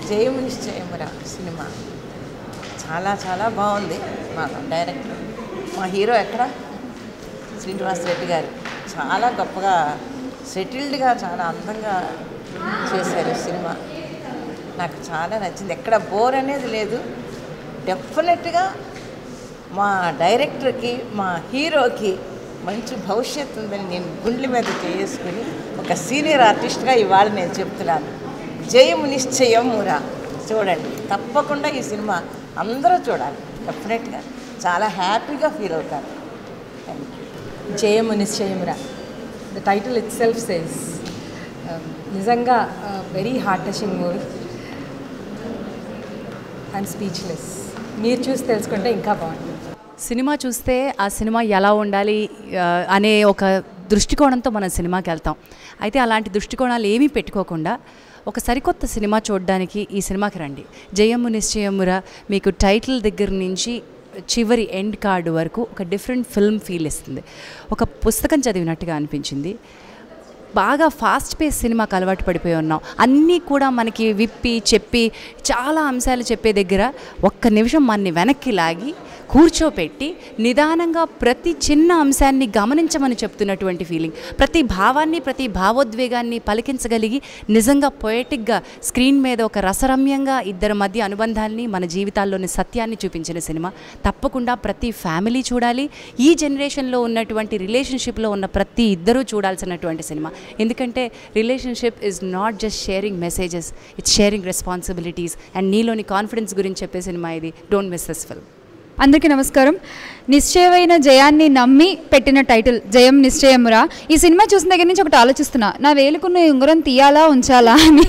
జయము నిశ్చయమురా సినిమా చాలా చాలా బాగుంది. మా డైరెక్టర్, మా హీరో ఎక్కడ శ్రీనివాస్ రెడ్డి గారు చాలా గొప్పగా సెటిల్డ్గా చాలా అందంగా చేశారు సినిమా. నాకు చాలా నచ్చింది. ఎక్కడ బోర్ అనేది లేదు. డెఫినెట్గా మా డైరెక్టర్కి, మా హీరోకి మంచి భవిష్యత్తు ఉందని నేను గుండెల మీద చేసుకుని ఒక సీనియర్ ఆర్టిస్ట్గా ఇవాళ నేను చెప్తున్నాను. జయము నిశ్చయమురా చూడండి, తప్పకుండా ఈ సినిమా అందరూ చూడాలి. డెఫినెట్గా చాలా హ్యాపీగా ఫీల్ అవుతారు. Thank you. జయము నిశ్చయమురా, the title itself says. నిజంగా very heart touching movie. And speechless. మీరు చూసి తెలుసుకుంటే ఇంకా బాగుంటుంది. సినిమా చూస్తే ఆ సినిమా ఎలా ఉండాలి అనే ఒక దృష్టికోణంతో మనం సినిమాకి వెళ్తాం. అయితే అలాంటి దృష్టికోణాలు ఏమీ పెట్టుకోకుండా ఒక సరికొత్త సినిమా చూడడానికి ఈ సినిమాకి రండి. జయము నిశ్చయమురా మీకు టైటిల్ దగ్గర నుంచి చివరి ఎండ్ కార్డు వరకు ఒక డిఫరెంట్ ఫిల్మ్ ఫీల్ ఇస్తుంది. ఒక పుస్తకం చదివినట్టుగా అనిపించింది. బాగా ఫాస్ట్ పేస్ సినిమాకి అలవాటు పడిపోయి ఉన్నాం. అన్నీ కూడా మనకి విప్పి చెప్పి చాలా అంశాలు చెప్పే దగ్గర ఒక్క నిమిషం మనని వెనక్కి లాగి కూర్చోపెట్టి నిదానంగా ప్రతి చిన్న అంశాన్ని గమనించమని చెప్తున్నటువంటి ఫీలింగ్, ప్రతి భావాన్ని ప్రతి భావోద్వేగాన్ని పలికించగలిగి నిజంగా పొయటిక్గా స్క్రీన్ మీద ఒక రసరమ్యంగా ఇద్దరి మధ్య అనుబంధాన్ని, మన జీవితాల్లోని సత్యాన్ని చూపించిన సినిమా. తప్పకుండా ప్రతి ఫ్యామిలీ చూడాలి. ఈ జనరేషన్లో ఉన్నటువంటి రిలేషన్షిప్లో ఉన్న ప్రతి ఇద్దరూ చూడాల్సినటువంటి సినిమా. ఎందుకంటే relationship is not just sharing messages, it's sharing responsibilities. And నీలోని కాన్ఫిడెన్స్ గురించి చెప్పే సినిమా ఇది. Don't miss this film. అందరికీ నమస్కారం. నిశ్చయమైన జయాన్ని నమ్మి పెట్టిన టైటిల్ జయం నిశ్చయమురా. ఈ సినిమా చూసిన దగ్గర నుంచి ఒకటి ఆలోచిస్తున్నా, నా వేలుకున్న ఉంగరం తీయాలా ఉంచాలా అని.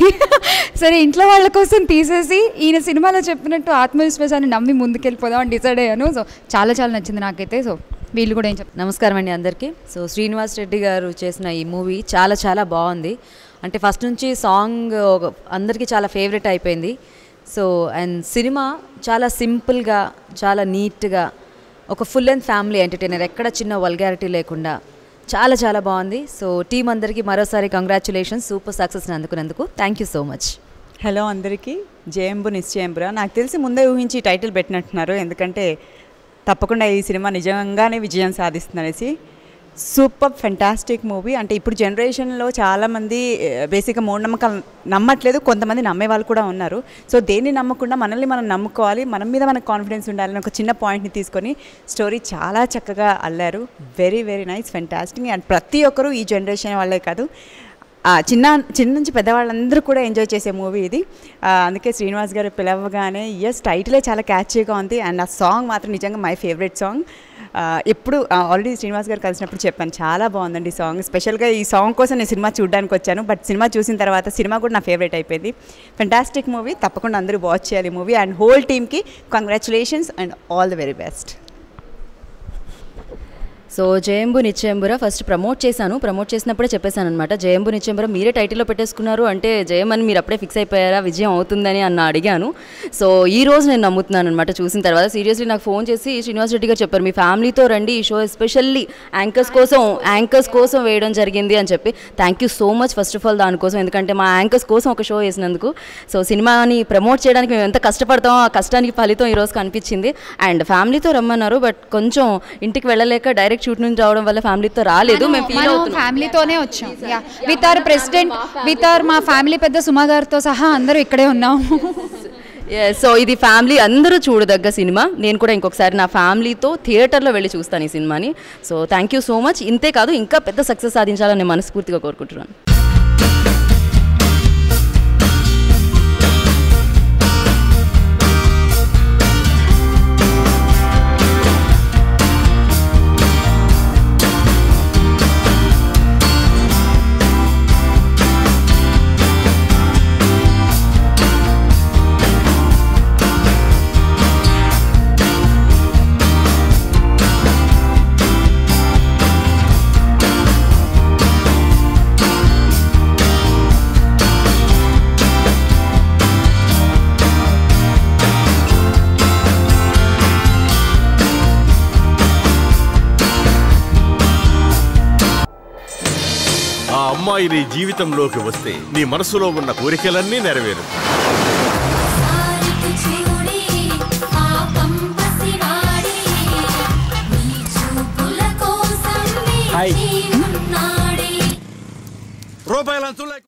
సరే, ఇంట్లో వాళ్ళ కోసం తీసేసి ఈయన సినిమాలో చెప్పినట్టు ఆత్మవిశ్వాసాన్ని నమ్మి ముందుకెళ్ళిపోదాం అని డిసైడ్ అయ్యాను. సో చాలా చాలా నచ్చింది నాకైతే. సో వీళ్ళు కూడా ఏం చెప్తారు. నమస్కారం అండి అందరికీ. సో శ్రీనివాస్ రెడ్డి గారు చేసిన ఈ మూవీ చాలా చాలా బాగుంది. అంటే ఫస్ట్ నుంచి సాంగ్ అందరికీ చాలా ఫేవరెట్ అయిపోయింది. సో అండ్ సినిమా చాలా సింపుల్గా, చాలా నీట్గా, ఒక ఫుల్ అండ్ ఫ్యామిలీ ఎంటర్టైనర్, ఎక్కడ చిన్న వల్గారిటీ లేకుండా చాలా చాలా బాగుంది. సో టీం అందరికీ మరోసారి కంగ్రాచులేషన్స్, సూపర్ సక్సెస్ని అందుకున్నందుకు. Thank you so much. Hello అందరికీ. జయంబు నిశ్చయంబురా. నాకు తెలిసి ముందే ఊహించి టైటిల్ పెట్టినట్టున్నారు, ఎందుకంటే తప్పకుండా ఈ సినిమా నిజంగానే విజయం సాధిస్తుందనేసి. Super fantastic movie. అంటే ఇప్పుడు జనరేషన్లో చాలామంది బేసిక్గా మూఢనమ్మకాలు నమ్మట్లేదు, కొంతమంది నమ్మే వాళ్ళు కూడా ఉన్నారు. సో దేన్ని నమ్మకుండా మనల్ని మనం నమ్ముకోవాలి, మన మీద మనకు కాన్ఫిడెన్స్ ఉండాలని ఒక చిన్న పాయింట్ని తీసుకొని స్టోరీ చాలా చక్కగా అల్లారు. Very very nice, fantastic. And ప్రతి ఒక్కరూ ఈ జనరేషన్ వాళ్ళే కాదు, చిన్న నుంచి పెద్దవాళ్ళందరూ కూడా ఎంజాయ్ చేసే మూవీ ఇది. అందుకే శ్రీనివాస్ గారు పిలవగానే ఎస్ టైటిలే చాలా క్యాచీగా ఉంది. అండ్ ఆ సాంగ్ మాత్రం నిజంగా మై ఫేవరెట్ సాంగ్. ఎప్పుడు ఆల్రెడీ శ్రీనివాస్ గారు కలిసినప్పుడు చెప్పాను, చాలా బాగుందండి ఈ సాంగ్. స్పెషల్గా ఈ సాంగ్ కోసం నేను సినిమా చూడడానికి వచ్చాను, బట్ సినిమా చూసిన తర్వాత సినిమా కూడా నా ఫేవరెట్ అయిపోయింది. Fantastic movie. తప్పకుండా అందరూ వాచ్ చేయాలి ఈ మూవీ. అండ్ హోల్ టీమ్కి congratulations and all the very best. So Jayambu Nischayambura first promote చేసినప్పుడే చెప్పేశాను అనమాట. జయంబు నిశ్చయంబురా మీరే టైటిల్లో పెట్టేసుకున్నారు అంటే జయం అని మీరు అప్పుడే ఫిక్స్ అయిపోయారా, విజయం అవుతుందని అడిగాను. సో ఈ రోజు నేను నమ్ముతున్నాను అనమాట చూసిన తర్వాత. సీరియస్లీ నాకు ఫోన్ చేసి శ్రీనివాస్ రెడ్డి గారు చెప్పారు, మీ ఫ్యామిలీతో రండి, ఈ షో ఎస్పెషల్లీ యాంకర్స్ కోసం వేయడం జరిగింది అని చెప్పి. Thank you so much first of all దానికోసం, ఎందుకంటే మా యాంకర్స్ కోసం ఒక షో వేసినందుకు. సో సినిమాని ప్రమోట్ చేయడానికి మేము ఎంత కష్టపడతామో ఆ కష్టానికి ఫలితం ఈరోజు కనిపించింది. అండ్ ఫ్యామిలీతో రమ్మన్నారు, బట్ కొంచెం ఇంటికి వెళ్ళలేక డైరెక్ట్ షూట్ నుంచి రావడం వల్ల ఫ్యామిలీతో రాలేదు. మేము ఫ్యామిలీతోనే వచ్చాం. With our president, with our మా ఫ్యామిలీ పెద్ద సుమా గారితో సహా అందరూ ఇక్కడే ఉన్నాం. సో ఇది ఫ్యామిలీ అందరూ చూడదగ్గ సినిమా. నేను కూడా ఇంకొకసారి నా ఫ్యామిలీతో థియేటర్లో వెళ్ళి చూస్తాను ఈ సినిమాని. So thank you so much. ఇంతే కాదు, ఇంకా పెద్ద సక్సెస్ సాధించాలని నేను మనస్ఫూర్తిగా కోరుకుంటున్నాను. అమ్మాయి నీ జీవితంలోకి వస్తే నీ మనసులో ఉన్న కోరికలన్నీ నెరవేరుతాయి. రూపాయలంచులే